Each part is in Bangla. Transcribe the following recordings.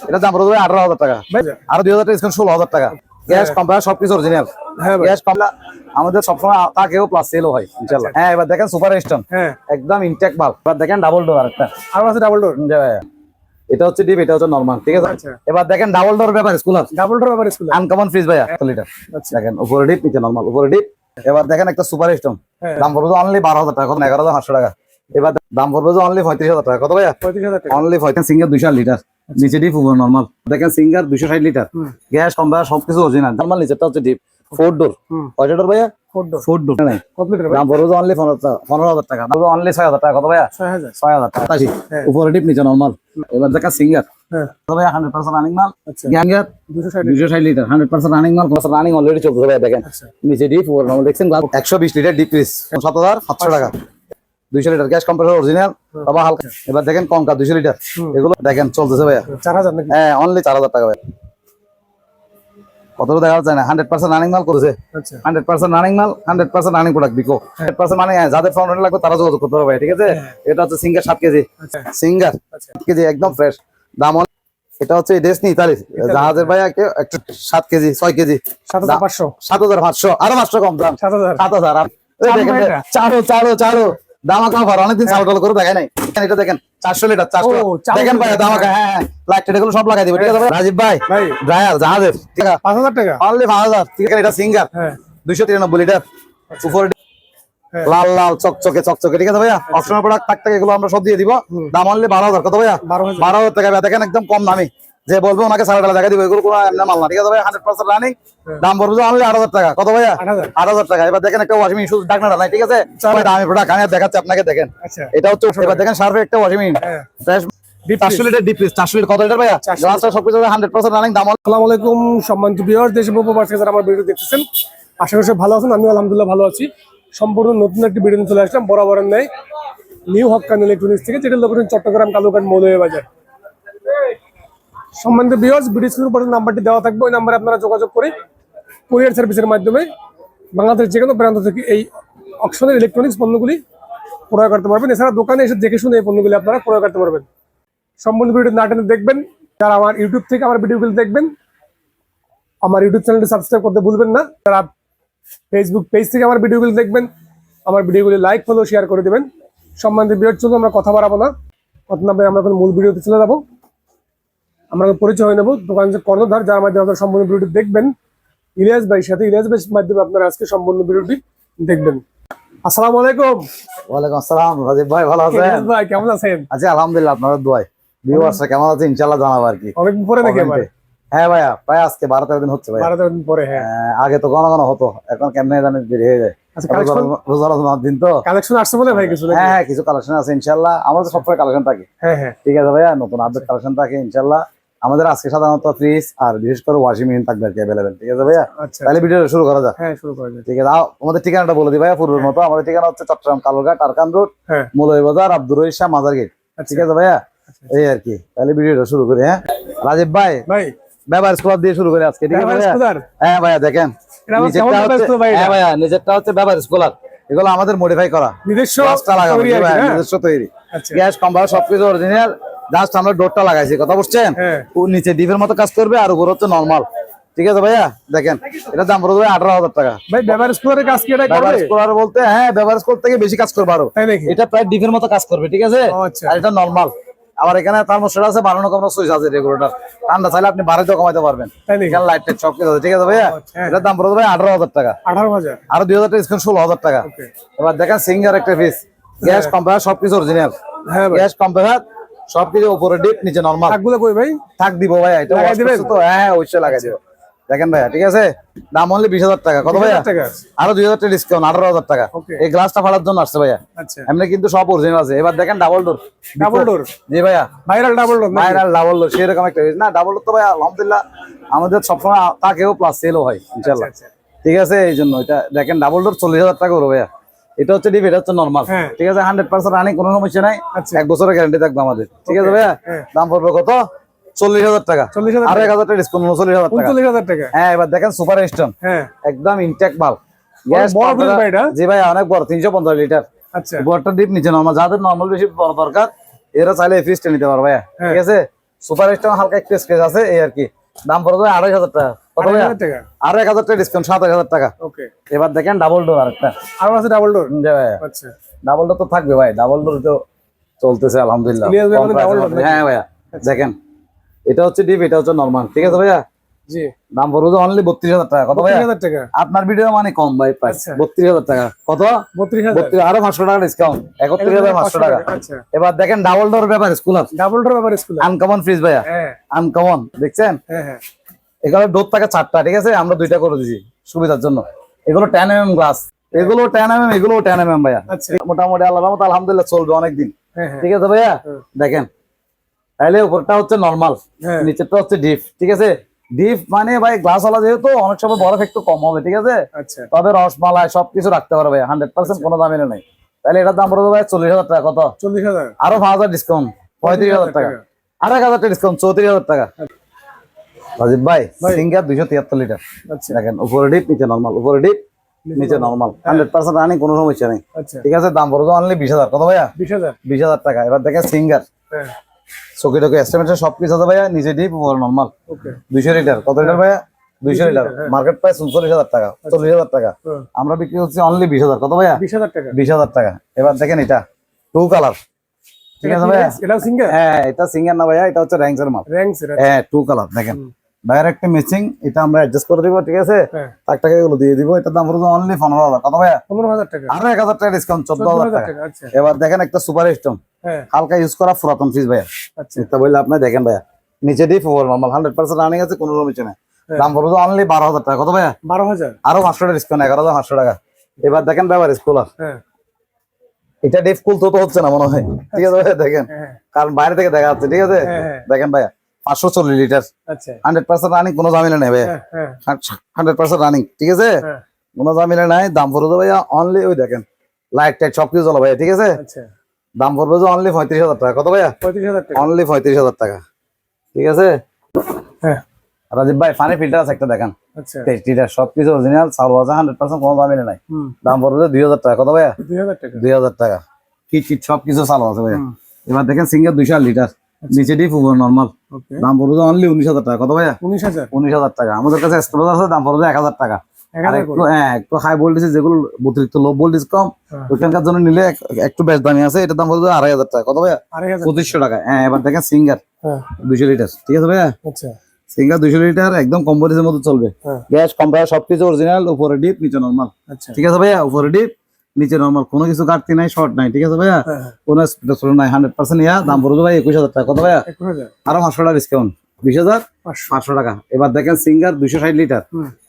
এটা দাম পড়বে 18,000 টাকা, আর 2,000 টাকা ডিসকাউন্ট 16,000 টাকা। গ্যাস কম্পাস সবকিছু অরিজিনাল। গ্যাস কমলা আমাদের সবসময় তাকেও প্লাস সেলও হয় ইনশাআল্লাহ। হ্যাঁ, এবার দেখেন সুপার স্টোন, একদম ইনটেক মাল। এবার দেখেন ডাবল ডোর আরেকটা, আর আছে ডাবল ডোর। এটা হচ্ছে ডিপ, এটা হচ্ছে নরমাল, ঠিক আছে। এবার দেখেন ডাবল ডোর ব্যাপার স্কুলার, ডাবল ডোর ব্যাপার স্কুলার আনকমন ফ্রিজ ভাইয়া লিটার। দেখেন উপরে ডিপ, নিচে নরমাল, উপরে ডিপ। এবার দেখেন একটা সুপার স্টোন, দাম পড়বে অনলি 12,000 টাকা, 11,500 টাকা। এবার দাম পড়বে অনলি 35,000 টাকা। কত ভাইয়া? 35,000 টাকা অনলি 35। সিঙ্গার 200 লিটার, নিচে ডিপ উপরে নরমাল। দেখেন সিঙ্গার 260 লিটার, গ্যাস কম্পাস সবকিছু অরিজিনাল। নরমাল নিচেটা হচ্ছে ডিপ, 4 ডোর। কয়টা ডোর ভাইয়া? 4 ডোর। নাই কমপ্লিট দাম পড়বে অনলি 15,000 টাকা, দাম অনলি 6,000 টাকা। কত ভাইয়া? 6,000 টাকা। 87 উপরে ডিপ, নিচে নরমাল। এবার দেখেন সিঙ্গার, কত ভাইয়া? 100% রানিং মাল। গ্যাঙ্গার 260 লিটার, 100% রানিং মাল। রানিং অলরেডি চলছে ভাইয়া। দেখেন নিচে ডিপ, উপরে নরমাল। দেখছেন 120 লিটার ডিপ ফ্রিজ, 7,700 টাকা। 200 লিটার গ্যাস কম্প্রেসর অরিজিনাল, তবে হালকা। এবার দেখেন কনকা 200 লিটার, এগুলো দেখেন চলতেছে ভাইয়া 4,000 নাকি? হ্যাঁ, অনলি 4,000 টাকা ভাই। কত দেখা যায় না, 100% রানিং মাল করেছে। 100% রানিং মাল, 100% রানিং প্রোডাক্ট বিকো। 100% রানিং। যাদের ফাউন্ডেশন লাগবে তারা যোগাযোগ করতে পারবে, ঠিক আছে। এটা হচ্ছে সিঙ্গার 7 কেজি, সিঙ্গার 7 কেজি একদম ফ্রেশ। দাম এটা হচ্ছে ডেসনি ইতালি জাহাজের ভাইয়া, 7 কেজি 6 কেজি 7,500 7,500, আরো 500 কম দাম, 7,000 7,000। চারো চারো চারো দামাকা অফার, অনেকদিন চাল টাল করে দেখায় নাই। এটা দেখেন 400 লিটার, 400 দেখেন ভাই দামাকা। হ্যাঁ, লাইট এগুলো সব লাগাই দিবে, ঠিক আছে রাজীব ভাই। ড্রায়ার জাহাজের 5,000 টাকা, অনলি 5,000, ঠিক আছে। এটা সিঙ্গার 293 লিটার, উপরে লাল লাল চকচকে চকচকে, ঠিক আছে ভাইয়া। অপশনাল প্রোডাক্ট থাকতে এগুলো আমরা সব দিয়ে দিব। দাম অনলি 12,000। কত ভাইয়া? 12,000 টাকা। দেখেন একদম কম দামি, যে বলবো ওনাকে 4,000 টাকা দিব, এগুলো কোনো এমনি মাল না, ঠিক আছে ভাই। 100% রানিং, দাম পড়বে অনলি 8,000 টাকা। কত ভাইয়া? 8,000 টাকা। এবার দেখেন একটা ওয়াশিং মেশিন, শুধু ডাকনাটা নাই, ঠিক আছে। দামি প্রোডাক্ট আমি দেখাচ্ছি আপনাকে। দেখেন এটা হচ্ছে, এবার দেখেন সার্ফে একটা washing machine, 400 litre deep fridge. 400 litre. কত লিটার ভাইয়া? গ্লাসটা সবকিছু 100% রানিং। দাম। আসসালামু আলাইকুম সম্মানিত ভিউয়ার্স, দেশ এবং প্রবাস থেকে যারা আমার ভিডিও দেখতেছেন, আশা করি সব ভালো আছেন। আমি আলহামদুলিল্লাহ ভালো আছি। সম্পূর্ণ নতুন একটি ভিডিও নিয়ে চলে আসলাম বরাবরের ন্যায়, নিউ হকান ইলেকট্রনিক্স থেকে, যেটা লোকেশন চট্টগ্রাম কালুঘাট মৌলভীবাজার। সম্মানিত ভিউয়ার্স, ভিডিও স্ক্রিনের উপরে নাম্বারটি দেওয়া থাকবে, ওই নাম্বারে আপনারা যোগাযোগ করে কুরিয়ার সার্ভিসের মাধ্যমে বাংলাদেশের যে কোনো প্রান্ত থেকে এই অকশনের ইলেকট্রনিক্স পণ্যগুলি ক্রয় করতে পারবেন। এছাড়া দোকানে এসে দেখে শুনে এই পণ্যগুলি আপনারা ক্রয় করতে পারবেন। সম্পূর্ণ ভিডিও না টেনে দেখবেন। যারা আমার ইউটিউব থেকে আমার ভিডিওগুলি দেখবেন, আমার ইউটিউব চ্যানেলটি সাবস্ক্রাইব করতে ভুলবেন না। যারা ফেসবুক পেজ থেকে আমার ভিডিওগুলি দেখবেন, আমার ভিডিওগুলি লাইক ফলো শেয়ার করে দেবেন। সম্মানিত ভিউয়ার্স, চলুন আমরা কথা বাড়াবো না, কথা না বলে আমরা এখন মূল ভিডিওতে চলে যাবো। আমরা পরিচয় হয়ে নেবো দোকান যে কর্ণধার, যার মাধ্যমে আপনারা সম্পূর্ণ ভিডিওটি দেখবেন, ইলিয়াস ভাইয়ের সাথে। ইলিয়াস ভাইয়ের মাধ্যমে আপনারা আজকে সম্পূর্ণ ভিডিওটি দেখবেন। আসসালামু আলাইকুম। ওয়ালাইকুম আসসালাম রাজীব ভাই, ভালো আছেন? ইলিয়াস ভাই কেমন আছেন? আচ্ছা আলহামদুলিল্লাহ, আপনাদের দোয়ায়। ভিউয়ার্সরা কেমন আছে ইনশাআল্লাহ জানাবো আর কি। অনেকদিন পরে নাকি আবার? হ্যাঁ ভাইয়া, প্রায় আজকে 12-13 দিন হচ্ছে ভাই। 12 দিন পরে। হ্যাঁ, আগে তো ঘন ঘন হতো, এখন কেমনে জানি দেরি হয়ে যায়। রোজা রমজানের দিন তো কালেকশন আসছে বলে ভাই কিছু? হ্যাঁ, কিছু কালেকশন আছে ইনশাআল্লাহ। আমাদের সবসময় কালেকশন থাকে। হ্যাঁ, ঠিক আছে ভাইয়া, নতুন আপডেট কালেকশন থাকে ইনশাআল্লাহ। আমাদের আজকে সাধারণত ফ্রিজ আর বিশেষ করে ওয়াশিং মেশিন থাকবে আর কি অ্যাভেলেবেল, ঠিক আছে ভাইয়া। তাহলে ভিডিও শুরু করা যাক। হ্যাঁ, শুরু করা যাক। ঠিক আছে, আমাদের ঠিকানাটা বলে দিই ভাইয়া পূর্বের মতো। আমাদের ঠিকানা হচ্ছে চট্টগ্রাম কালুরঘাট আরকান রোড, মৌলভীবাজার, আব্দুর রহিম শাহ মাজার গেট, ঠিক আছে ভাইয়া। এই আর কি, তাহলে ভিডিওটা শুরু করি। হ্যাঁ রাজীব ভাই, ব্যবহার স্কোয়ার দিয়ে শুরু করি আজকে, ঠিক আছে ভাইয়া। হ্যাঁ ভাইয়া, দেখেন হ্যাঁ ভাইয়া, নিজেরটা হচ্ছে ব্যবহার স্কোয়ার। এগুলো আমাদের মডিফাই করা, নিজস্ব তৈরি। গ্যাস কম্পাস সবকিছু অরিজিনাল, জাস্ট আমরা ডোরটা লাগাইছি, কথা বুঝছেন। নিচে ডিপের মতো কাজ করবে, আর উপর হচ্ছে নরমাল, ঠিক আছে ভাইয়া। দেখেন এটার দাম পড়বে 18,000 টাকা। ভাই ব্যবহার স্কোয়ারের কাজ কি? এটা ব্যবহার স্কোয়ার বলতে হ্যাঁ, ব্যবহার স্কোয়ার থেকে বেশি কাজ করবে আরো। এটা প্রায় ডিপের মতো কাজ করবে, ঠিক আছে। আর এটা নরমাল। আবার এখানে থার্মোস্ট্যাট আছে, বাড়ানো কমানো সুইচ আছে রেগুলেটর। ঠান্ডা চাইলে আপনি বাড়াইতেও কমাইতে পারবেন। এখানে লাইট টাইট সব কিছু আছে, ঠিক আছে ভাইয়া। এটার দাম পড়বে 18,000 টাকা। 18,000 আর 2,000 টাকা ডিসকাউন্ট 16,000 টাকা। এবার দেখেন সিঙ্গার একটা পিস, গ্যাস কম্প্রেসার সবকিছু অরিজিনাল। গ্যাস কম্প্রেসার সবকিছু, উপরে ডিপ নিচে নরমাল। থাকগুলো কই ভাই? থাক দিব ভাইয়া, এটা লাগাই দিবেন তো? হ্যাঁ অবশ্যই লাগাই দিব। দেখেন ভাইয়া, ঠিক আছে। দাম হলে 20,000 টাকা। কত ভাইয়া? আরো 2,000 টাকা ডিসকাউন্ট, 18,000 টাকা। এই গ্লাসটা ফাটার জন্য আসছে ভাইয়া, এমনি কিন্তু সব অরিজিনাল আছে। এবার দেখেন ডাবল ডোর। Double door? জি ভাইয়া, viral double door. Viral double door সেরকম একটা না, ডাবল ডোর তো ভাইয়া আলহামদুলিল্লাহ আমাদের সবসময় তাকেও প্লাস সেলও হয় ইনশাআল্লাহ, ঠিক আছে। এই জন্য এটা দেখেন ডাবল ডোর 40,000 টাকা করে ভাইয়া। এটা হচ্ছে ডিপ, এটা হচ্ছে নরমাল, ঠিক আছে। 100% রানিং, কোনো সমস্যা নাই। 1 বছরের গ্যারান্টি থাকবে আমাদের, ঠিক আছে ভাইয়া। দাম পড়বে কত? 40,000 টাকা। আর 1,000 টাকা ডিসকাউন্ট, 39,000 টাকা। হ্যাঁ, এবার দেখেন সুপার স্টোন, একদম ইনটেক মাল। গ্যাস জি ভাই, অনেক বড়, 350 লিটার। বড়টা ডিপ, নিচে নরমাল। যাদের নরমাল বেশি বড় দরকার এরা চাইলে ফ্রিজটা নিতে পারবে ভাইয়া, ঠিক আছে। সুপার স্টার হালকা একটু স্ক্র্যাচ আছে এই আর কি। দাম পড়ে যাবে 2,500 টাকা। কত ভাইয়া? 2,500 টাকা। আরো 1,000 টাকা ডিসকাউন্ট, 27,000 টাকা। ওকে। এবার দেখেন ডাবল ডোর আরেকটা। আরো আছে ডাবল ডোর? জি ভাইয়া, আচ্ছা। ডাবল ডোর তো থাকবে ভাই, ডাবল ডোর তো চলতেছে আলহামদুলিল্লাহ। ইলিয়াস ভাই কম আমাদের price double এর door মধ্যে। হ্যাঁ ভাইয়া, দেখেন এটা হচ্ছে ডিপ, এটা হচ্ছে নরমাল, ঠিক আছে ভাইয়া? জি। দাম পড়বে অনলি 32,000 টাকা। কত ভাইয়া? 30,000 টাকা। আপনার ভিডিও মানে কম ভাই প্রাইস। আচ্ছা। 32,000 টাকা। কত? 32,000। 32, আরো 500 টাকা ডিসকাউন্ট, 31,500 টাকা। আচ্ছা। এবার দেখেন ডাবল ডোর ব্যাপার স্কুলার, ডাবল ডোর ব্যাপার স্কুল। আনকমন ফ্রিজ ভাইয়া, হ্যাঁ আনকমন, দেখছেন? হ্যাঁ হ্যাঁ। এখানে ডোর থাকে 4টা, ঠিক আছে? আমরা 2টা করে দিয়েছি সুবিধার জন্য। এগুলো 10mm গ্লাস, এগুলো 10mm, এগুলো 10mm ভাইয়া। আচ্ছা। মোটামুটি আল্লাহর রহমতে আলহামদুলিল্লাহ চলবে অনেকদিন, হ্যাঁ হ্যাঁ। ঠিক আছে ভাইয়া? দেখেন তাহলে উপরটা হচ্ছে নরমাল, হ্যাঁ। নিচেরটা হচ্ছে ডিপ, ঠিক আছে? ডিপ মানে ভাই গ্লাস ওয়ালা যেহেতু অনেক সময় বরফ একটু কম হবে, ঠিক আছে? আচ্ছা। তবে রসমালাই সবকিছু রাখতে পারবে 100%, কোনো দামে নেই। তাহলে এটার দাম পড়বে ভাই 40,000 টাকা। কত? 40,000। আরো 5,000 ডিসকাউন্ট, 35,000 টাকা। আরো 1,000 টাকা ডিসকাউন্ট, 34,000 টাকা। রাজীব ভাই, সিঙ্গার 273 লিটার। আচ্ছা। দেখেন উপরে ডিপ, নিচে নরমাল, উপরে ডিপ, নিচে নরমাল, 100% রানিং, কোনো সমস্যা নেই, আচ্ছা। ঠিক আছে? দাম পড়বে অনলি 20,000। কত ভাইয়া? 20,000। 20,000 টাকা। এবার দেখেন সিঙ্গার, হ্যাঁ। চকি টকি এস্টিমেশন সবকিছু আছে ভাইয়া, নিচে ডিপ, উপরে নরমাল। ওকে। 200 লিটার। কত লিটার ভাইয়া? 200 লিটার। মার্কেট প্রাইস 39,000 টাকা, 40,000 টাকা। আমরা বিক্রি করছি অনলি 20,000। কত ভাইয়া? 20,000 টাকা। 20,000 টাকা। এবার দেখেন এটা 2 কালার, ঠিক আছে ভাইয়া? এটাও সিঙ্গেল? হ্যাঁ, এটা সিঙ্গার না ভাইয়া, এটা হচ্ছে র্যাঙ্কস এর মাল। র‍্যাংস এর। হ্যাঁ, 2 কালার। দেখেন ডাইরেক্ট ম্যাচিং, এটা আমরা অ্যাডজাস্ট করে দিব, ঠিক আছে? হ্যাঁ। টাক টাকা এগুলো দিয়ে দিব। এটার দাম পড়বে অনলি 15,000। কত ভাইয়া? 15,000 টাকা। আরো 1,000 টাকা ডিসকাউন্ট, 14,000 টাকা। আচ্ছা। এবার দেখেন একটা সুপার স্টোন, হ্যাঁ। হালকা ইউজ করা পুরাতন ফ্রিজ ভাইয়া। আচ্ছা। এটা বললে আপনি দেখেন ভাইয়া, নিচে ডিপ, উপরে নরমাল, 100% রানিং আছে, কোনো সমস্যা নেই। দাম পড়বে অনলি 12,000 টাকা। কত ভাইয়া? 12,000। আরো 500 টাকা ডিসকাউন্ট, 11,500 টাকা। এবার দেখেন ব্যাপার স্কুলার, হ্যাঁ। এটা ডিপ খুলতে তো হচ্ছে না মনে হয়, ঠিক আছে ভাইয়া? দেখেন হ্যাঁ। কারণ বাইরে থেকে দেখা যাচ্ছে, ঠিক আছে? হ্যাঁ। দেখেন ভাইয়া 540 লিটার, আচ্ছা। 100% রানিং, কোনো ঝামেলা নেই ভাইয়া। হ্যাঁ হ্যাঁ 100% রানিং, ঠিক আছে? হ্যাঁ। কোনো ঝামেলা নাই। দাম পড়বে ভাইয়া অনলি, ওই দেখেন লাইট টাইট সবকিছু চলো ভাইয়া, ঠিক আছে? আচ্ছা। দাম পড়বে যে অনলি 35,000 টাকা। কত ভাইয়া? 35,000 টাকা। অনলি 35,000 টাকা, ঠিক আছে? হ্যাঁ। রাজীব ভাই পানি ফিল্টার আছে একটা, দেখেন আচ্ছা। 23 লিটার, সবকিছু অরিজিনাল, চালু আছে 100%, কোনো ঝামেলা নাই। হুম। দাম পড়বে 2,000 টাকা। কত ভাইয়া? 2,000 টাকা। 2,000 টাকা। কিট সবকিছু চালু আছে ভাইয়া। এবার দেখেন সিঙ্গার 200 লিটার, নিচে ডিপ, উপরে নরমাল, ওকে। দাম পড়বে অনলি 19,000 টাকা। কত ভাইয়া? 19,000। 19,000 টাকা। আমাদের কাছে স্টোরেজ আছে, দাম পড়বে 1,000 টাকা। আর 1,000 একটু একটু হাই ভোল্টেজ, যেগুলো অতিরিক্ত লো ভোল্টেজ কম, ওইখানকার জন্য নিলে একটু বেশ দামি আছে, এটার দাম পড়বে 2,500 টাকা। কত ভাইয়া? 2,500। 2,500 টাকা। হ্যাঁ, এবার দেখেন সিঙ্গার হ্যাঁ। 200 লিটার, ঠিক আছে ভাইয়া? আচ্ছা। সিঙ্গার 200 লিটার একদম কম ভোল্টেজের মধ্যে চলবে, হ্যাঁ। গ্যাস কম্প্রেসার সবকিছু অরিজিনাল, উপরে ডিপ, নিচে নরমাল, আচ্ছা। ঠিক আছে ভাইয়া? উপরে ডিপ, নিচে নরমাল, কোনো কিছু কাটতি নাই, শর্ট নাই, ঠিক আছে ভাইয়া? হ্যাঁ। কোনো স্পেশাল নাই, 100% ইয়া। দাম পড়বে ভাই 21,000 টাকা। কত ভাইয়া? 21,000। আরো 500 টাকা ডিসকাউন্ট, 20,500 টাকা। এবার দেখেন সিঙ্গার 260 লিটার,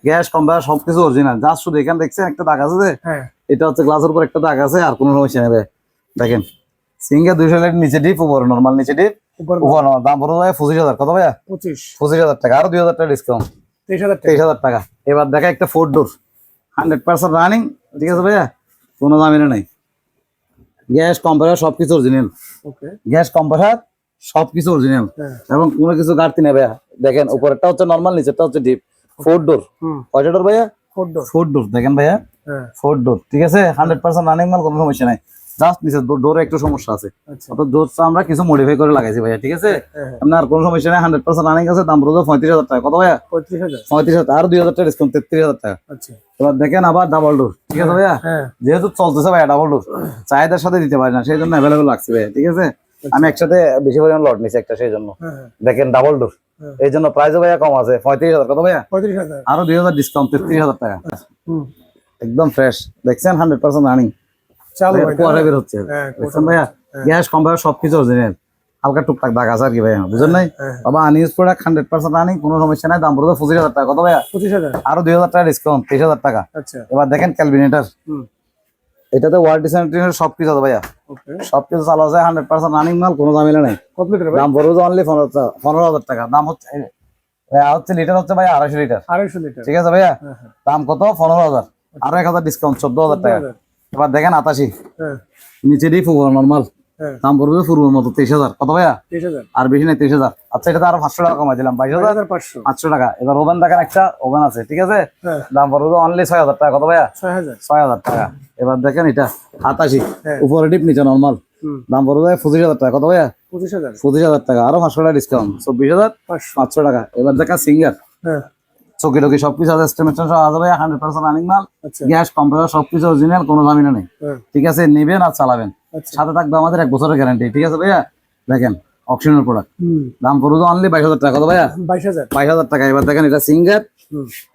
গ্যাস কম্প্রেসার সবকিছু অরিজিনাল, জাস্ট শুধু এখানে দেখছেন একটা দাগ আছে যে, হ্যাঁ। এটা হচ্ছে গ্লাসের উপর একটা দাগ আছে, আর কোনো সমস্যা নেই ভাই। দেখেন সিঙ্গার 200 লিটার, নিচে ডিপ, উপরে নরমাল, নিচে ডিপ, উপরে নরমাল। দাম পড়বে ভাই 25,000। কত ভাইয়া? 25,000 টাকা। আরো 2,000 টাকা ডিসকাউন্ট, 23,000 টাকা। 23,000 টাকা। এবার দেখা একটা 4 ডোর, 100% রানিং, ঠিক আছে ভাইয়া? কোনো ঝামেলা নাই। গ্যাস কম্প্রেসার সবকিছু অরিজিনাল, ওকে। গ্যাস কম্প্রেসার সবকিছু অরিজিনাল, হ্যাঁ। এবং কোনো কিছু ঘাটতি নেই ভাইয়া। দেখেন উপরেরটা হচ্ছে নরমাল, নিচেরটা হচ্ছে ডিপ। 4 ডোর। কয়টা ডোর ভাইয়া? 4 ডোর। 4 ডোর। দেখেন ভাইয়া, হ্যাঁ। 4 ডোর, ঠিক আছে? 100% রানিং মাল, কোনো সমস্যা নাই। জাস্ট নিচে ডোরে একটু সমস্যা আছে, আচ্ছা। অর্থাৎ ডোরটা আমরা কিছু মডিফাই করে লাগাইছি ভাইয়া, ঠিক আছে? হ্যাঁ। আপনার কোনো সমস্যা নাই, 100% রানিং আছে। দাম পড়বে 35,000 টাকা। কত ভাইয়া? 35,000। 35,000। আরো 2,000 টাকা ডিসকাউন্ট, 33,000 টাকা। আচ্ছা। এবার দেখেন আবার ডাবল ডোর, ঠিক আছে ভাইয়া? হ্যাঁ। যেহেতু চলতেছে ভাইয়া ডাবল ডোর, চাহিদার সাথে দিতে পারি না, সেই জন্য অ্যাভেলেবল লাগছে ভাইয়া, ঠিক আছে? আমি একসাথে বেশি পরিমাণ লট নিছি একটা, সেই জন্য। হ্যাঁ। দেখেন ডাবল ডোর, এই জন্য প্রাইসও ভাইয়া কম আছে, 35,000। কত ভাইয়া? 35,000। আরো 2,000 ডিসকাউন্ট, 33,000 টাকা। হুম। একদম ফ্রেশ, দেখছেন 100% রানিং, চালু ভাই। কোয়ারে বের হচ্ছে, হ্যাঁ, দেখছেন ভাইয়া? গ্যাস কম্প্রেসার সবকিছু অরিজিনাল, হালকা টুকটাক দাগ আছে আর কি ভাইয়া, বুঝলেন নাই? বাবা আনইউজ প্রোডাক্ট, 100% রানিং, কোনো সমস্যা নাই। দাম পড়বে 25,000 টাকা। কত ভাইয়া? 25,000। আরো 2,000 টাকা ডিসকাউন্ট, 23,000 টাকা। আচ্ছা। এবার দেখেন ক্যালভিনেটর, হুম। এটাতে ওয়ারেন্টি স্যানিটারি সবকিছু আছে ভাইয়া, ওকে। সবকিছু চালু আছে, 100% রানিং মাল, কোনো ঝামেলা নাই। কমপ্লিট ভাই। দাম পড়বে অনলি 15,000 টাকা। দাম হচ্ছে ভাইয়া, হচ্ছে লিটার হচ্ছে ভাইয়া 250 লিটার, 250 লিটার। ঠিক আছে ভাইয়া? হ্যাঁ হ্যাঁ। দাম কত? 15,000। আরো 1,000 ডিসকাউন্ট, 14,000 টাকা। এবার দেখেন 88, হ্যাঁ। নিচে ডিপ, উপরে নরমাল, হ্যাঁ। দাম পড়বে পুরোর মতো 23,000। কত ভাইয়া? 23,000। আর বেশি নাই, 23,000। আচ্ছা, এটা তো আরো 500 টাকা কমাই দিলাম, 22,500 500। টাকা। এবার ওভেন দেখেন, একটা ওভেন আছে, ঠিক আছে? হ্যাঁ। দাম পড়বে অনলি 6,000 টাকা। কত ভাইয়া? 6,000। 6,000 টাকা। এবার দেখেন এটা 88, হ্যাঁ। উপরে ডিপ, নিচে নরমাল, হুম। দাম পড়বে 25,000 টাকা। কত ভাইয়া? 25,000 25,000 টাকা, আরো 500 টাকা ডিসকাউন্ট, 24,500 টাকা। এবার দেখা সিঙ্গার, হ্যাঁ চকি টকি সবকিছু আছে, এস্টিমেশন সব আছে ভাই, 100% রানিং মাল, আচ্ছা গ্যাস কম্প্রেসর সবকিছু অরিজিনাল, কোনো ঝামেলা নেই। হ্যাঁ ঠিক আছে, নেবেন আর চালাবেন, আচ্ছা সাথে থাকবে আমাদের 1 বছরের গ্যারান্টি। ঠিক আছে ভাইয়া, দেখেন অপশনাল প্রোডাক্ট, দাম পড়বে অনলি 22,000 টাকা। কত ভাইয়া? 22,000 22,000 টাকা। এবার দেখেন এটা singer,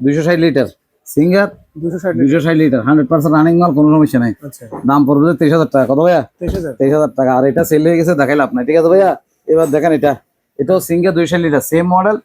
260 litre singer, 260 260 litre 100% running মাল, কোনো সমস্যা নাই। আচ্ছা দাম পড়বে 23,000 টাকা। কত ভাইয়া? 23,000 23,000 টাকা। আর এটা সেল হয়ে গেছে, দেখাইলে আপনার। ঠিক আছে ভাইয়া, এবার দেখেন এটাও Singer 260 litre, same model,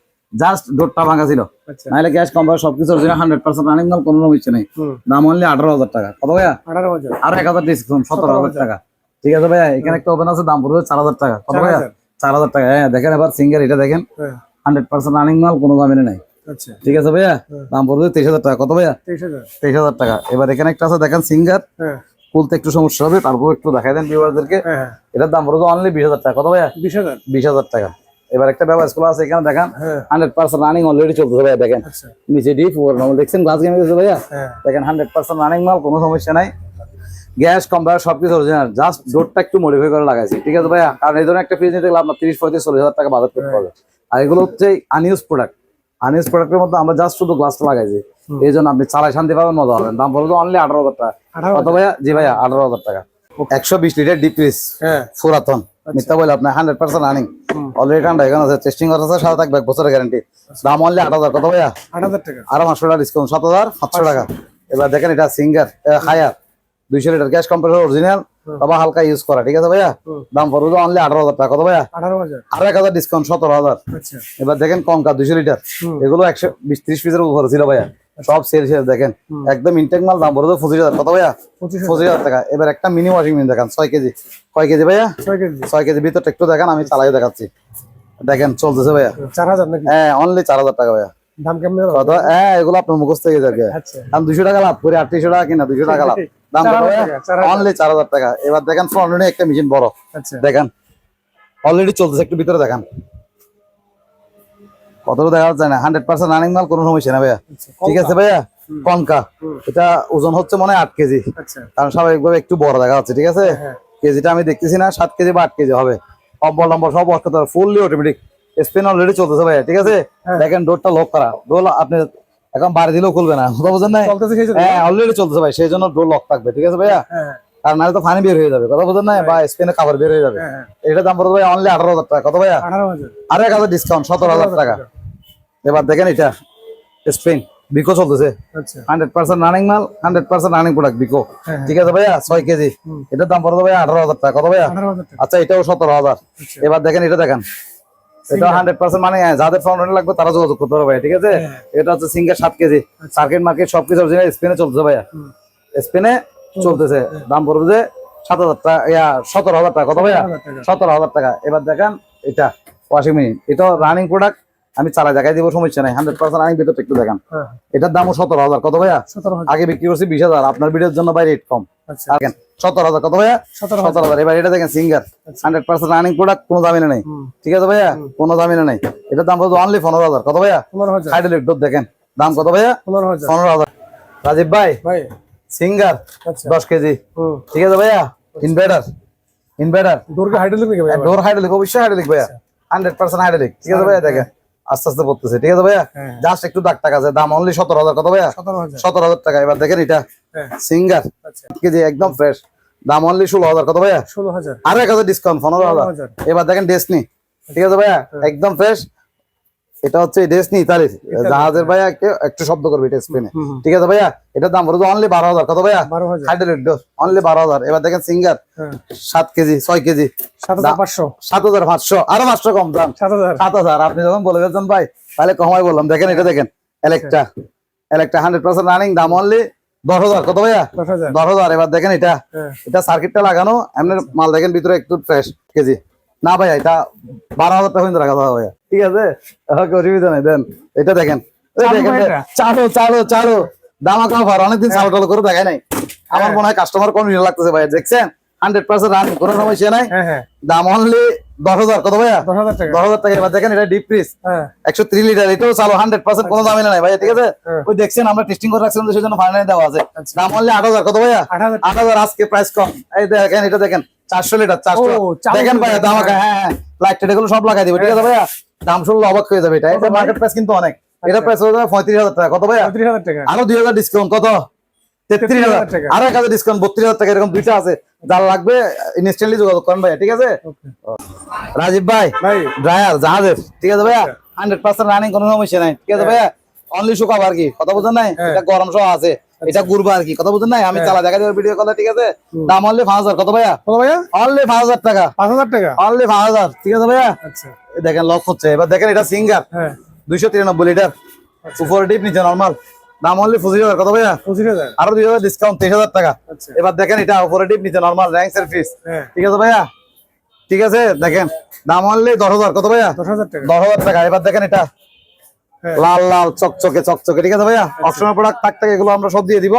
just ডোরটা ভাঙা ছিল, আচ্ছা নাহলে গ্যাস কম্পার সবকিছু 100% রানিং মাল, কোনো সমস্যা নেই। দাম অনলি 18,000 টাকা। কত ভাইয়া? 18,000 আরো 1,000 ডিসকাউন্ট, 17,000 টাকা। ঠিক আছে ভাইয়া, এখানে একটা ওপেন আছে, দাম পড়বে 4,000 টাকা। কত ভাইয়া? 4,000 টাকা। হ্যাঁ দেখেন, এবার সিঙ্গার এটা দেখেন, হ্যাঁ 100% রানিং মাল, কোনো দামে নাই। আচ্ছা ঠিক আছে ভাইয়া, দাম পড়বে 23,000 টাকা। কত ভাইয়া? 23,000 23,000 টাকা। এবার এখানে একটা আছে, দেখেন সিঙ্গার, হ্যাঁ খুলতে একটু সমস্যা হবে, তারপর একটু দেখাই দেন ভিউয়ারদেরকে। হ্যাঁ এটার দাম পড়বে অনলি 20,000 টাকা। কত ভাইয়া? 20,000 20,000 টাকা। এবার একটা ব্যবহার স্কুল আছে, এখানে দেখেন হ্যাঁ 100% রানিং অলরেডি চলতেছে ভাইয়া, দেখেন আচ্ছা নিচে ডিপ ওর নরমাল, দেখছেন গ্লাস গেমে গেছে ভাইয়া, হ্যাঁ দেখেন 100% রানিং মাল, কোনো সমস্যা নাই, গ্যাস কম্পার সবকিছু অরিজিনাল, জাস্ট ডোরটা একটু মডিফাই করে লাগাইছি। ঠিক আছে ভাইয়া, কারণ এই ধরনের একটা ফ্রিজ নিতে গেলে আপনার 30-40 টাকা বাজার করতে হবে, আর এগুলো হচ্ছে আনইউজ প্রোডাক্ট। আনইউজ প্রোডাক্টের মধ্যে আমরা জাস্ট শুধু গ্লাসটা লাগাইছি, এই জন্য আপনি চালাই শান্তি পাবেন, মজা পাবেন। দাম পড়বে অনলি 18,000 টাকা। কত ভাইয়া? জি ভাইয়া, 18,000 টাকা। 120 লিটার ডিপ ফ্রিজ, হ্যাঁ পুরাতন, মিথ্যা বলে আপনার 100% রানিং, অলরেডি ঠান্ডা এখানে আছে, টেস্টিং করা আছে, সাথে থাকবে 1 বছরের গ্যারান্টি। দাম অনলি 8,000। কত ভাইয়া? 8,000 টাকা আরো 500 টাকা ডিসকাউন্ট, 7,500 টাকা। এবার দেখেন এটা Singer Haier, 200 litre gas compressor original, তবে হালকা ইউজ করা। ঠিক আছে ভাইয়া, দাম পড়বে অনলি 18,000 টাকা। কত ভাইয়া? 18,000 আরো 1,000 ডিসকাউন্ট, 17,000। আচ্ছা এবার দেখেন কনকা 200 লিটার, এগুলো 120-30 পিসের উপরে ছিল ভাইয়া, সব সেল শেষ। দেখেন একদম ইনটেক মাল, দাম পড়বে 25,000। কত ভাইয়া? 25,000 টাকা। এবার একটা মিনি ওয়াশিং মেশিন দেখান, 6 কেজি। কয় কেজি ভাইয়া? 6 কেজি 6 কেজি। ভিতরটা একটু দেখান, আমি চালাই দেখাচ্ছি। দেখেন চলতেছে ভাইয়া, 4,000 নাকি? হ্যাঁ অনলি 4,000 টাকা ভাইয়া। দাম কেমন? কত? হ্যাঁ এগুলো আপনার মুখস্থ হয়ে যাবে, আচ্ছা কারণ 200 টাকা লাভ করে 3800 টাকা কিনা, 200 টাকা লাভ। দাম কত ভাইয়া? 4,000 অনলি 4,000 টাকা। এবার দেখেন ফ্রন্ট একটা মেশিন বড়, আচ্ছা দেখেন অলরেডি চলতেছে, একটু ভিতরে দেখান, কতটা দেখা যাচ্ছে না, 100% রানিং মাল, কোনো সমস্যা না ভাইয়া। ঠিক আছে ভাইয়া, কনকা, এটা ওজন হচ্ছে মনে হয় 8 কেজি, আচ্ছা কারণ স্বাভাবিকভাবে একটু বড় দেখা যাচ্ছে। ঠিক আছে, হ্যাঁ কেজিটা আমি দেখতেছি না, 7 কেজি বা 8 কেজি হবে, অব্বল নম্বর সব ওয়াশ করতে হবে, ফুললি অটোমেটিক, স্পিন অলরেডি চলতেছে ভাইয়া। ঠিক আছে, দেখেন ডোরটা লক করা, ডোর আপনি এখন বাড়ি দিলেও খুলবে না, কথা বুঝেন না? চলতেছে সেই জন্য? হ্যাঁ অলরেডি চলতেছে ভাই, সেই জন্য ডোর লক থাকবে। ঠিক আছে ভাইয়া, হ্যাঁ আর নাহলে তো পানি বের হয়ে যাবে, কথা বুঝেন না, বা স্পিনে কাভার বের হয়ে যাবে। হ্যাঁ এটা দাম পড়বে ভাই অনলি 18,000 টাকা। কত ভাইয়া? 18,000 আরো 1,000 ডিসকাউন্ট, 17,000 টাকা। এবার দেখেন এটা স্পিন বিকো চলতেছে, আচ্ছা 100% রানিং মাল, 100% রানিং প্রোডাক্ট বিকো। হ্যাঁ। ঠিক আছে ভাইয়া, 6 কেজি, এটার দাম পড়বে ভাইয়া 18,000 টাকা। কত ভাইয়া? 18,000 টাকা আচ্ছা এটাও 17,000। আচ্ছা এবার দেখেন এটা দেখেন, এটা 100% মানে যাদের ফ্রন্ট লাগবে তারা যোগাযোগ করতে পারবে ভাই। ঠিক আছে, এটা হচ্ছে সিঙ্গার 7 কেজি, সার্কিট মার্কেট সবকিছু অরিজিনাল, স্পিনে চলতেছে ভাইয়া, স্পিনে চলতেছে। দাম পড়বে যে 7,000 টাকা, 17,000 টাকা। কত ভাইয়া? 17,000 টাকা 17,000 টাকা। এবার দেখেন এটা ওয়াশিং মেশিন, এটাও রানিং প্রোডাক্ট, আমি চালাই দেখাই দিব, সমস্যা নাই, 100% রানিং, ভিতরটা একটু দেখান। হ্যাঁ এটার দামও 17,000। কত ভাইয়া? 17,000 আগে বিক্রি করছি 20,000, আপনার ভিডিওর জন্য ভাই রেট কম। আচ্ছা দেখেন 17,000। কত ভাইয়া? 17,000। এবার এটা দেখেন সিঙ্গার, 100% রানিং প্রোডাক্ট, কোনো দামিনা নেই। ঠিক আছে ভাইয়া, কোনো দামিনা নেই, এটার দাম পড়বে অনলি 15,000। কত ভাইয়া? 15,000 হাইড্রোলিক ডোর দেখেন, দাম কত ভাইয়া? 15,000 15,000। রাজীব ভাই, ভাই সিঙ্গার আচ্ছা 10 কেজি। ঠিক আছে ভাইয়া, ইনভার্টার দূরকে হাইড্রোলিক নাকি ভাই? ডোর হাইড্রোলিক, অবশ্যই হাইড্রোলিক ভাইয়া, 100% হাইড্রোলিক। ঠিক আছে ভাইয়া, দেখেন আস্তে আস্তে পড়তেছে। ঠিক আছে ভাইয়া, জাস্ট একটু দাগ টাকা আছে, দাম অনলি 17,000। কত ভাইয়া? 17,000 17,000 টাকা। এবার দেখেন এটা হ্যাঁ সিঙ্গার আচ্ছা কেজি, একদম ফ্রেশ, দাম অনলি 16,000। কত ভাইয়া? 16,000 আরো 1,000 ডিসকাউন্ট, 15,000। 15,000 এবার দেখেন ডেসনি, ঠিক আছে ভাইয়া, একদম ফ্রেশ, এটা হচ্ছে ডেসনি ইতালির জাহাজের ভাইয়া, একটু শব্দ করবে এটা স্পেনে। ঠিক আছে ভাইয়া, এটার দাম পড়বে অনলি 12,000। কত ভাইয়া? 12,000 হাইড্রোলিক ডোর অনলি 12,000। এবার দেখেন সিঙ্গার হ্যাঁ 7 কেজি, 6 কেজি, 7,500 7,500, আরো 500 কম দাম, 7,000 7,000। আপনি যখন বলে ফেলছেন ভাই, তাহলে কমাই বললাম। দেখেন এটা দেখেন, এলেকট্রা 100% রানিং, দাম অনলি 10,000। কত ভাইয়া? 10,000 10,000। এবার দেখেন এটা, হ্যাঁ এটা সার্কিটটা লাগানো, এমনি মাল দেখেন ভিতরে একটু ফ্রেশ কেজি না ভাইয়া, এটা 12,000 টাকা পর্যন্ত রাখা যাবে ভাইয়া। ঠিক আছে, ওকে, অসুবিধা নেই। দেন এটা দেখেন, এই চালু দেখেন, ভাই এটা? চালু দামা কাম ভার, অনেকদিন চালু টালু করে দেখায় নাই, আমার মনে হয় কাস্টমার কনফিউশন লাগতেছে ভাইয়া। দেখছেন 100% রান, কোনো সমস্যা নাই, হ্যাঁ হ্যাঁ দাম অনলি 10,000। কত ভাইয়া? 10,000 টাকা 10,000 টাকা। এবার দেখেন এটা ডিপ ফ্রিজ হ্যাঁ 103 লিটার, এটাও চালু, 100% কোনো দামই নাই ভাইয়া। ঠিক আছে, হ্যাঁ। ওই দেখছেন আমরা টেস্টিং করে রাখছিলাম, সেজন্য ফাইনালি দেওয়া আছে, আচ্ছা। দাম অনলি 8,000। কত ভাইয়া? 8,000 8,000, আজকে প্রাইস কম। এই দেখেন এটা দেখেন, 400 লিটার 400 ও, 400 দেখেন ভাইয়া দাম হ্যাঁ লাইট টেট এগুলো সব লাগাই দিব ঠিক আছে ভাইয়া দাম শুনলে অবাক হয়ে যাবে এটা এটা মার্কেট প্রাইস কিন্তু অনেক এটা প্রাইস হলো 35000 টাকা কত ভাইয়া 30,000 টাকা আরো 2000 ডিসকাউন্ট কত 33000 টাকা। আরো 1000 ডিসকাউন্ট 32000 টাকা এরকম দুইটা আছে যার লাগবে ইনস্ট্যান্টলি যোগাযোগ করেন ভাইয়া ঠিক আছে রাজীব ভাই ভাই ড্রায়ার জাহাজের ঠিক আছে ভাইয়া 100% রানিং কোনো সমস্যা নাই ঠিক আছে ভাইয়া অনলি শুকাবো আর কি কথা বুঝেন নাই এটা গরম সহ আছে এটা ঘুরবো আর কি কথা বুঝেন নাই আমি চালা দেখা দেবো ভিডিও কলে ঠিক আছে দাম অনলি 5000 কত ভাইয়া কত ভাইয়া অনলি 5000 টাকা 5,000 টাকা অনলি 5000 ঠিক আছে ভাইয়া আচ্ছা এই দেখেন লক হচ্ছে এবার দেখেন এটা সিঙ্গার হ্যাঁ 293 লিটার উপর ডিপ নিচে নরমাল দাম অনলি 25000 কত ভাইয়া 25,000 আরো 2000 ডিসকাউন্ট 23000 টাকা আচ্ছা এবার দেখেন এটা উপরে ডিপ নিচে নরমাল র্যাঙ্ক সার্ভিস হ্যাঁ ঠিক আছে ভাইয়া ঠিক আছে দেখেন দাম অনলি 10000 কত ভাইয়া 10,000 টাকা 10000 টাকা এবার দেখেন এটা হ্যাঁ লাল লাল চকচকে চকচকে ঠিক আছে ভাইয়া অপশনাল প্রোডাক্ট থাকতে এগুলো আমরা সব দিয়ে দিব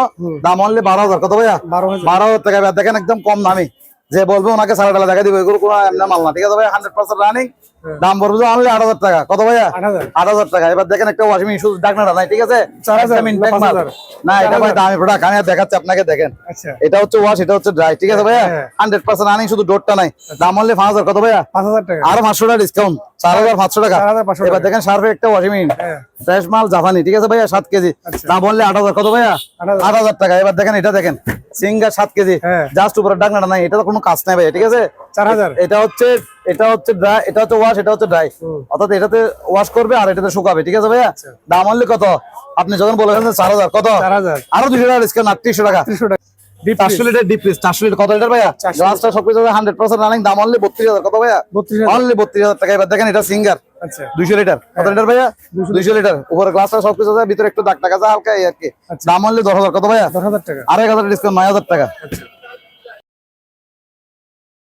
দাম অনলি 12000 কত ভাইয়া 12,000 12,000 টাকা এবার দেখেন একদম কম দামি যে বলবে ওনাকে সারা ডালা দেখা দিব এগুলো কোনো এমনি মাল না ঠিক আছে ভাইয়া 100% রানিং দাম পড়বে অনলি 8000 টাকা কত ভাইয়া 8,000 8000 টাকা এবার দেখেন একটা ওয়াশিং মেশিন শুধু ডাকনাটা নাই ঠিক আছে 4,000 একদম intact মাল। 5,000 না এটা ভাই দামি প্রোডাক্ট আমি আর দেখাচ্ছি আপনাকে দেখেন আচ্ছা এটা হচ্ছে ওয়াশ এটা হচ্ছে ড্রাই ঠিক আছে ভাইয়া হ্যাঁ। 100% রানিং শুধু ডোরটা নাই দাম অনলি 5000 কত ভাইয়া 5,000 টাকা আরো 500 টাকা ডিসকাউন্ট 4500 টাকা 4,500 এবার দেখেন শার্পের একটা ওয়াশিং মেশিন হ্যাঁ ফ্রেশ মাল জাপানি ঠিক আছে ভাইয়া 7 কেজি আচ্ছা। দাম বললে 8000 কত ভাইয়া 8,000 8000 টাকা এবার দেখেন এটা দেখেন সিঙ্গার 7 কেজি হ্যাঁ। জাস্ট উপরে ডাকনাটা নাই এটা তো কোনো কাজ নাই ভাইয়া ঠিক আছে 4,000 এটা হচ্ছে ড্রাই এটা হচ্ছে ওয়াশ এটা হচ্ছে ড্রাই অর্থাৎ এটাতে ওয়াশ করবে আর এটাতে শুকাবে ঠিক আছে ভাইয়া দাম অনলি কত আপনি যখন বলেছেন 4000 কত 4,000 আরো 200 টাকা ডিসকাউন্ট 3800 টাকা 300 টাকা deep 400 litre deep fridge 400 litre কত লিটার ভাইয়া 400 গ্লাসটা সবকিছু 100% রানিং দাম অনলি 32000 কত ভাইয়া 32,000 অনলি 32000 টাকা এবার দেখেন এটা সিঙ্গার আচ্ছা 200 লিটার কত লিটার ভাইয়া 200 লিটার উপরে গ্লাসটা সবকিছু আছে ভিতরে একটু দাগ টাকা আছে হালকা এই আর কি দাম অনলি 10000 কত ভাইয়া 10,000 টাকা আর 1000 ডিসকাউন্ট 9000 টাকা